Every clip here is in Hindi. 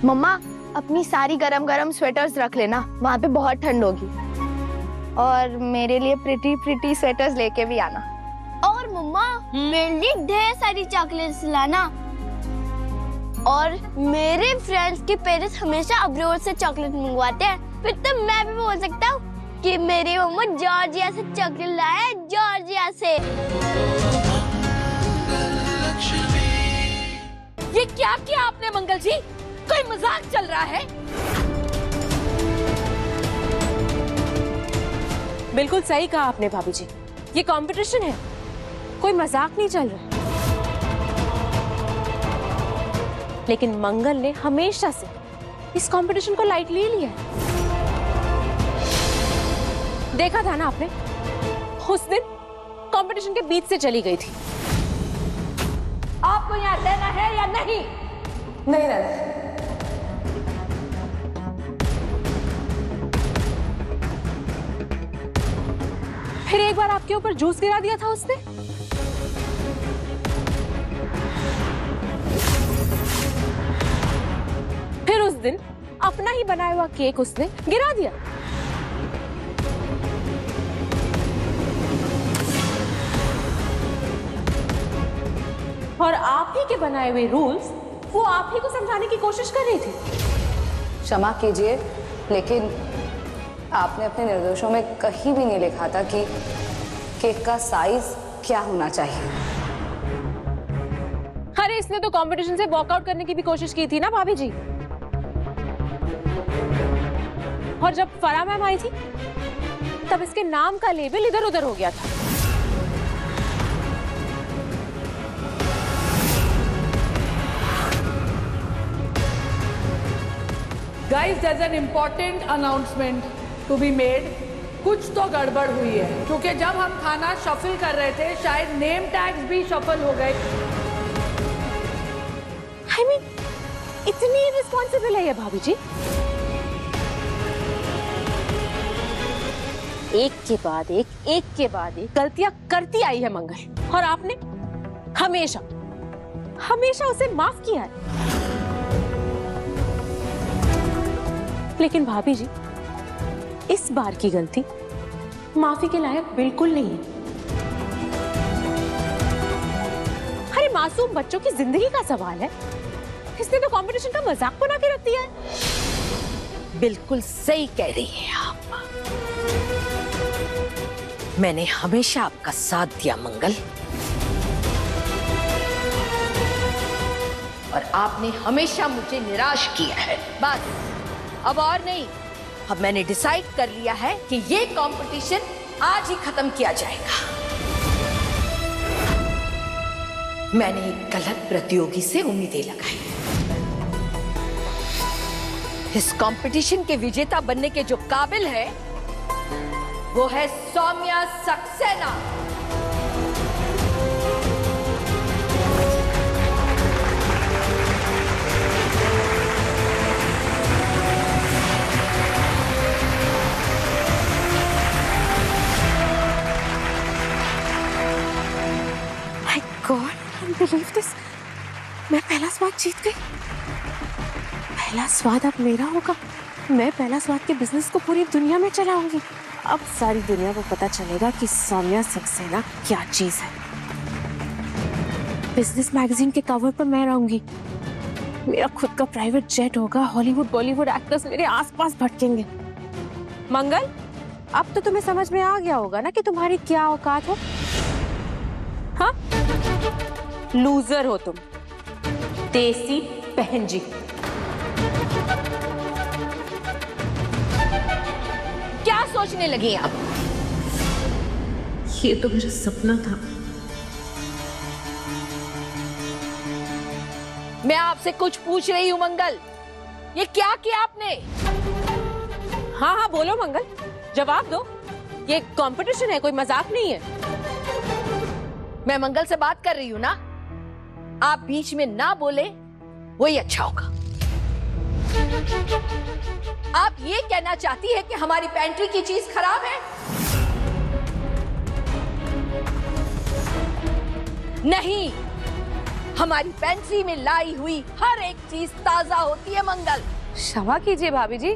मम्मा अपनी सारी गरम गरम स्वेटर्स रख लेना, वहाँ पे बहुत ठंड होगी। और मेरे लिए प्रिटी प्रिटी स्वेटर्स लेके भी आना। और मम्मा मेरे लिए ढेर सारी चॉकलेट्स लाना। और मेरे फ्रेंड्स के पेरेंट्स हमेशा अब्रोड से चॉकलेट मंगवाते हैं, फिर तो मैं भी बोल सकता हूँ कि मेरी मम्मा जॉर्जिया से चॉकलेट लाए हैं, जॉर्जिया से। ये क्या किया आपने मंगल जी? कोई मजाक चल रहा है? बिल्कुल सही कहा आपने भाभी जी, ये कंपटीशन है, कोई मजाक नहीं चल रहा। लेकिन मंगल ने हमेशा से इस कंपटीशन को लाइटली लिया है। देखा था ना आपने, उस दिन कंपटीशन के बीच से चली गई थी। आपको यहाँ रहना है या नहीं? नहीं रहना। फिर एक बार आपके ऊपर जूस गिरा दिया था उसने। फिर उस दिन अपना ही बनाया हुआ केक उसने गिरा दिया। और आप ही के बनाए हुए रूल्स वो आप ही को समझाने की कोशिश कर रही थी। क्षमा कीजिए, लेकिन आपने अपने निर्देशों में कहीं भी नहीं लिखा था कि केक का साइज क्या होना चाहिए। अरे इसने तो कंपटीशन से वॉकआउट करने की भी कोशिश की थी ना भाभी जी। और जब फराह मैम आई थी तब इसके नाम का लेबल इधर उधर हो गया था। Guys, there's an important announcement to be made. कुछ तो गड़बड़ हुई है, क्योंकि जब हम खाना शफल कर रहे थे शायद नेम टैग्स भी शफल हो गए। I mean, इतनी रिस्पॉन्सिबल है ये भाभी जी। एक के बाद एक गलतियां करती आई है मंगल, और आपने हमेशा हमेशा उसे माफ किया है। लेकिन भाभी जी, इस बार की गलती माफी के लायक बिल्कुल नहीं है। अरे मासूम बच्चों की जिंदगी का सवाल है, इसने तो कंपटीशन का मजाक बना के रख दिया है। बिल्कुल सही कह रही हैं आप। मैंने हमेशा आपका साथ दिया मंगल, और आपने हमेशा मुझे निराश किया है। बस अब और नहीं, अब मैंने डिसाइड कर लिया है कि ये कंपटीशन आज ही खत्म किया जाएगा। मैंने एक गलत प्रतियोगी से उम्मीदें लगाई। इस कंपटीशन के विजेता बनने के जो काबिल है वो है Saumya Saxena. God, I can't believe this. मैं पहला स्वाद जीत गई। पहला स्वाद अब मेरा होगा। मैं पहला स्वाद के बिजनेस को पूरी दुनिया में चलाऊंगी। अब सारी दुनिया को पता चलेगा कि सौम्या सक्सेना क्या चीज है। बिजनेस मैगजीन के कवर पर मैं रहूंगी। मेरा खुद का प्राइवेट जेट होगा। हॉलीवुड बॉलीवुड एक्टर्स मेरे आसपास भटकेंगे। मंगल, अब तो तुम्हें समझ में आ गया होगा ना कि तुम्हारी क्या औकात है। हाँ, लूजर हो तुम, देसी बहन जी। क्या सोचने लगी आप? ये तो मेरा सपना था। मैं आपसे कुछ पूछ रही हूँ मंगल, ये क्या किया आपने? हाँ हाँ बोलो मंगल, जवाब दो। ये कंपटीशन है, कोई मजाक नहीं है। मैं मंगल से बात कर रही हूँ ना, आप बीच में ना बोले वही अच्छा होगा। आप ये कहना चाहती है कि हमारी पेंट्री की चीज खराब है? नहीं, हमारी पेंट्री में लाई हुई हर एक चीज ताजा होती है मंगल। क्षमा कीजिए भाभी जी,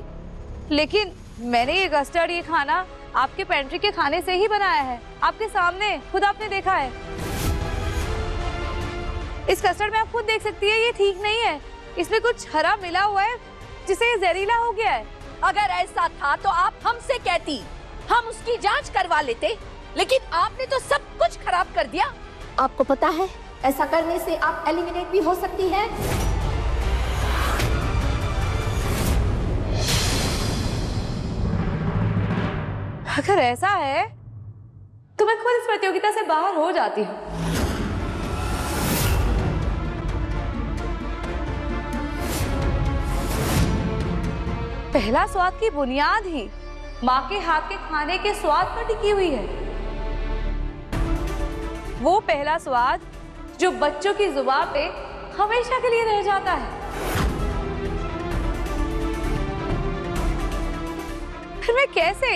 लेकिन मैंने ये कस्टर्ड, ये खाना आपके पेंट्री के खाने से ही बनाया है, आपके सामने, खुद आपने देखा है। इस कस्टर्ड में आप खुद देख सकती है ये ठीक नहीं है, इसमें कुछ हरा मिला हुआ है जिससे ये जहरीला हो गया है। अगर ऐसा था तो आप हमसे कहती, हम उसकी जांच करवा लेते, लेकिन आपने तो सब कुछ खराब कर दिया। आपको पता है ऐसा करने से आप एलिमिनेट भी हो सकती हैं। अगर ऐसा है तो मैं खुद इस प्रतियोगिता से बाहर हो जाती हूँ। पहला स्वाद की बुनियाद ही माँ के हाथ के खाने के स्वाद पर टिकी हुई है। वो पहला स्वाद जो बच्चों की जुबान पे हमेशा के लिए रह जाता है। फिर मैं कैसे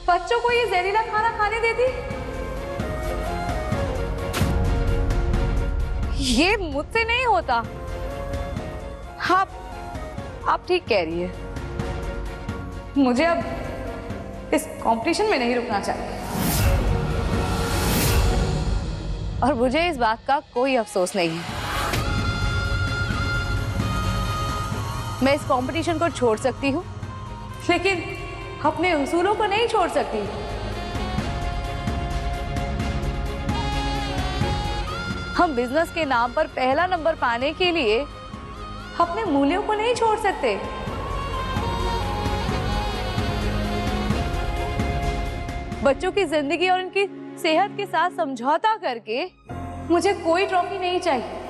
बच्चों को ये जहरीला खाना खाने देती? ये मुझसे नहीं होता। आप ठीक कह रही है, मुझे अब इस कंपटीशन में नहीं रुकना चाहिए। और मुझे इस बात का कोई अफसोस नहीं है। मैं इस कंपटीशन को छोड़ सकती हूँ, लेकिन अपने उसूलों को नहीं छोड़ सकती। हम बिजनेस के नाम पर पहला नंबर पाने के लिए अपने मूल्यों को नहीं छोड़ सकते। बच्चों की जिंदगी और उनकी सेहत के साथ समझौता करके मुझे कोई ट्रॉफी नहीं चाहिए।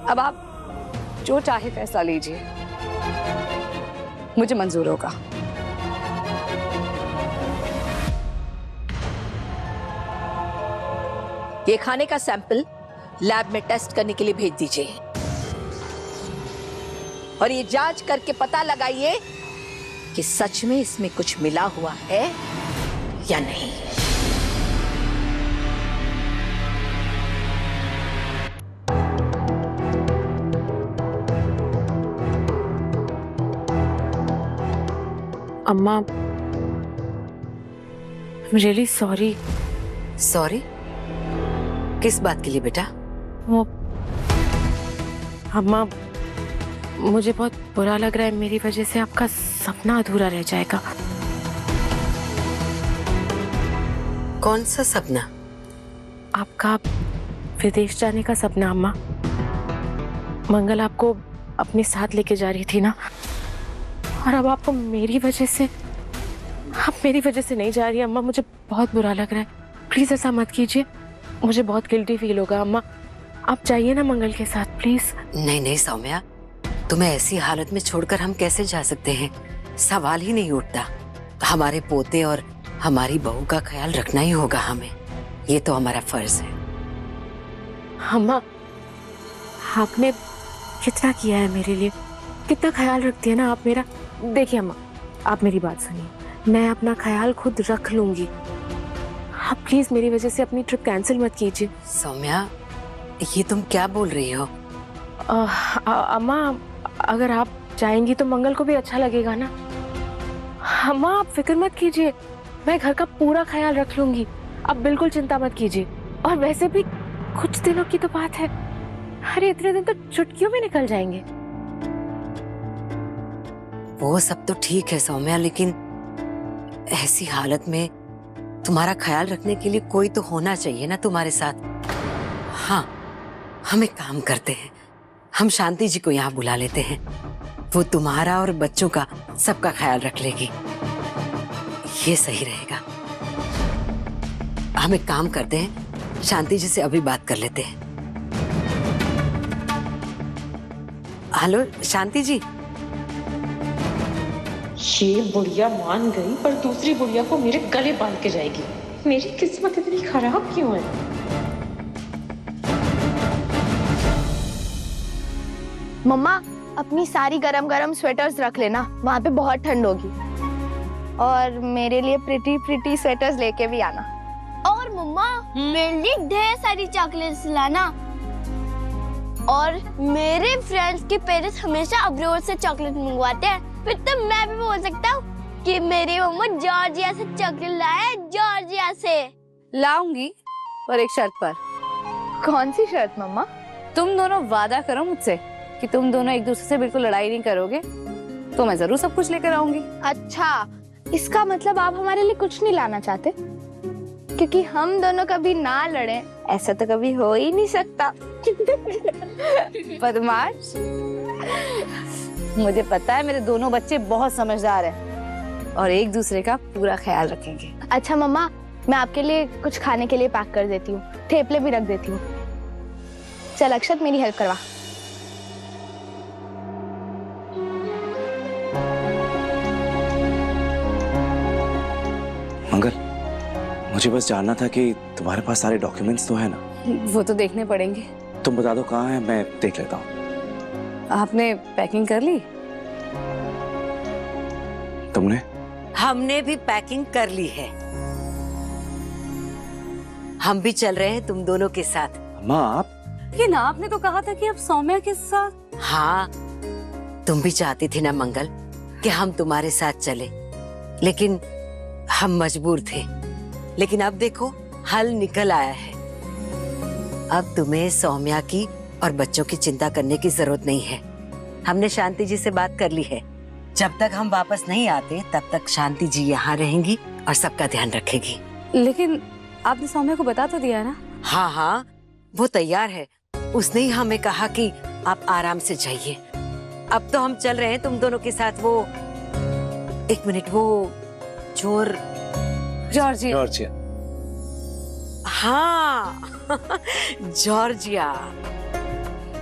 अब आप जो चाहे फैसला लीजिए, मुझे मंजूर होगा। ये खाने का सैंपल लैब में टेस्ट करने के लिए भेज दीजिए और ये जांच करके पता लगाइए कि सच में इसमें कुछ मिला हुआ है या नहीं। अम्मा, रियली सॉरी। सॉरी किस बात के लिए बेटा? वो अम्मा, मुझे बहुत बुरा लग रहा है, मेरी वजह से आपका सपना अधूरा रह जाएगा। कौन सा सपना? आपका विदेश जाने का सपना अम्मा। मंगल आपको अपने साथ लेके जा रही थी ना, और अब आपको मेरी वजह से, आप मेरी वजह से नहीं जा रही अम्मा। मुझे बहुत बुरा लग रहा है, प्लीज ऐसा मत कीजिए, मुझे बहुत गिल्टी फील होगा अम्मा। आप जाइए ना मंगल के साथ प्लीज। नहीं नहीं सौम्या, तुम्हें ऐसी हालत में छोड़कर हम कैसे जा सकते हैं? सवाल ही नहीं उठता। हमारे पोते और हमारी बहू का ख्याल रखना ही होगा हमें, ये तो हमारा फर्ज है। अम्मा, आपने कितना किया है मेरे लिए, कितना ख्याल रखती है ना आप मेरा। देखिए अम्मा, आप मेरी बात सुनिए, मैं अपना ख्याल खुद रख लूंगी। आप प्लीज मेरी वजह से अपनी ट्रिप कैंसिल मत कीजिए। सौम्या, ये तुम क्या बोल रही हो? अम्मा, अगर आप जाएंगी तो मंगल को भी अच्छा लगेगा ना। अम्मा आप फिक्र मत कीजिए, मैं घर का पूरा ख्याल रख लूंगी, आप बिल्कुल चिंता मत कीजिए। और वैसे भी कुछ दिनों की तो बात है, अरे इतने दिन तो चुटकियों में निकल जाएंगे। वो सब तो ठीक है सौम्या, लेकिन ऐसी हालत में तुम्हारा ख्याल रखने के लिए कोई तो होना चाहिए ना तुम्हारे साथ। हाँ, हम एक काम करते हैं, हम शांति जी को यहाँ बुला लेते हैं, वो तुम्हारा और बच्चों का सबका ख्याल रख लेगी, ये सही रहेगा। हम एक काम करते हैं, शांति जी से अभी बात कर लेते हैं। हेलो शांति जी। ये बुढ़िया मान गई, पर दूसरी बुढ़िया को मेरे गले बांध के जाएगी। मेरी किस्मत इतनी खराब क्यों है? मम्मा, अपनी सारी गरम गरम स्वेटर्स रख लेना, वहां पे बहुत ठंड होगी। और मेरे लिए प्रिटी प्रिटी स्वेटर्स लेके भी आना। और मम्मा मेरे लिए ढेर सारी चॉकलेट्स लाना। और मेरे फ्रेंड्स के पेरेंट्स हमेशा अब्रोड से चॉकलेट मंगवाते हैं, फिर तो मैं भी बोल सकता हूँ कि मेरी मम्मा जॉर्जिया से चॉकलेट लाए, जॉर्जिया से। लाऊंगी, पर एक शर्त पर। कौन सी शर्त मम्मा? तुम दोनों वादा करो मुझसे कि तुम दोनों एक दूसरे से बिल्कुल लड़ाई नहीं करोगे, तो मैं जरूर सब कुछ लेकर आऊंगी। अच्छा, इसका मतलब आप हमारे लिए कुछ नहीं लाना चाहते? क्योंकि हम दोनों कभी ना लड़े, ऐसा तो कभी हो ही नहीं सकता। बदमाश। मुझे पता है मेरे दोनों बच्चे बहुत समझदार हैं और एक दूसरे का पूरा ख्याल रखेंगे। अच्छा मम्मा, मैं आपके लिए कुछ खाने के लिए पैक कर देती हूँ, थेपले भी रख देती हूँ। चल अक्षत, मेरी हेल्प करवा। मंगल, मुझे बस जानना था कि तुम्हारे पास सारे डॉक्यूमेंट्स तो है ना? वो तो देखने पड़ेंगे। तुम बता दो कहाँ है, मैं देख लेता हूँ। आपने पैकिंग कर ली? तुमने? हमने भी पैकिंग कर ली है। हम भी चल रहे हैं तुम दोनों के साथ। माँ आप? लेकिन आपने तो कहा था कि आप सौम्या के साथ। हाँ, तुम भी चाहती थी ना मंगल कि हम तुम्हारे साथ चले, लेकिन हम मजबूर थे। लेकिन अब देखो हल निकल आया है। अब तुम्हें सौम्या की और बच्चों की चिंता करने की जरूरत नहीं है। हमने शांति जी से बात कर ली है। जब तक हम वापस नहीं आते तब तक शांति जी यहाँ रहेंगी और सबका ध्यान रखेगी। लेकिन आपने सौम्या को बता तो दिया है ना? हाँ हाँ, वो तैयार है। उसने ही हमें कहा कि आप आराम से जाइए। अब तो हम चल रहे हैं तुम दोनों के साथ। वो एक मिनट, वो जॉर्जिया। हाँ जॉर्जिया।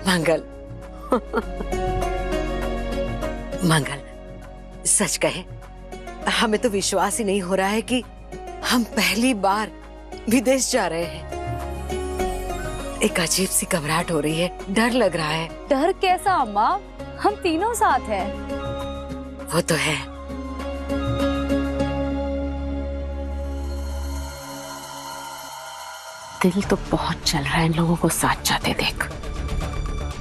मंगल मंगल, सच कहे हमें तो विश्वास ही नहीं हो रहा है कि हम पहली बार विदेश जा रहे हैं। एक अजीब सी घबराहट हो रही है, डर लग रहा है। डर कैसा अम्मा, हम तीनों साथ हैं। वो तो है। दिल तो बहुत चल रहा है इन लोगों को साथ जाते देख,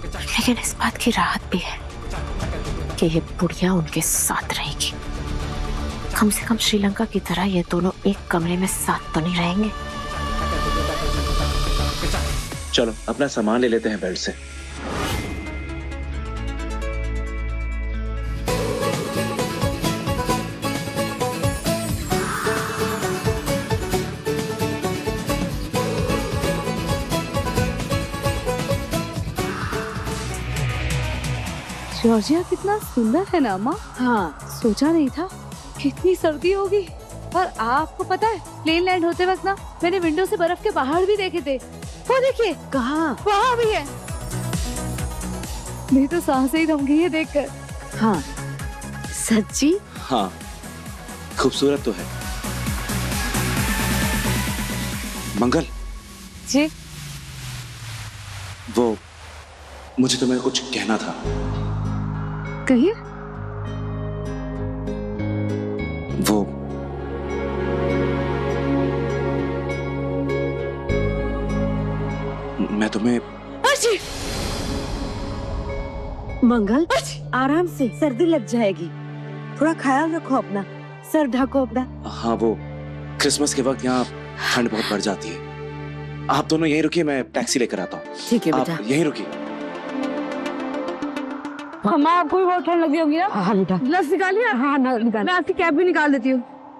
लेकिन इस बात की राहत भी है कि ये बुढ़िया उनके साथ रहेगी। कम से कम श्रीलंका की तरह ये दोनों एक कमरे में साथ तो नहीं रहेंगे। चलो अपना सामान ले लेते हैं बेल्ट से। जॉर्जिया कितना सुंदर है ना अम्मा? हाँ, सोचा नहीं था कितनी सर्दी होगी। और आपको पता है, प्लेन लैंड होते वक्त ना मैंने विंडो से बर्फ के पहाड़ भी देखे थे। वो देखिए। कहाँ? वहाँ भी है। मेरी तो सांसें ही थम गई है देखकर। हाँ सच्ची? हाँ, खूबसूरत तो है। मंगल जी? वो मुझे तुम्हें कुछ कहना था। कहिए। वो मैं तुम्हें। मंगल, आराम से, सर्दी लग जाएगी। थोड़ा ख्याल रखो अपना, सर ढको अपना। हाँ, वो क्रिसमस के वक्त यहाँ ठंड बहुत बढ़ जाती है। आप दोनों यहीं रुकिए, मैं टैक्सी लेकर आता हूँ। ठीक है आप बेटा। यहीं रुकिए। हमारा आपको भी बहुत ठंड लगी होगी ना? हाँ बेटा। ग्लव्स निकालिए। हाँ निकाल। मैं आपकी कैप भी निकाल देती हूँ।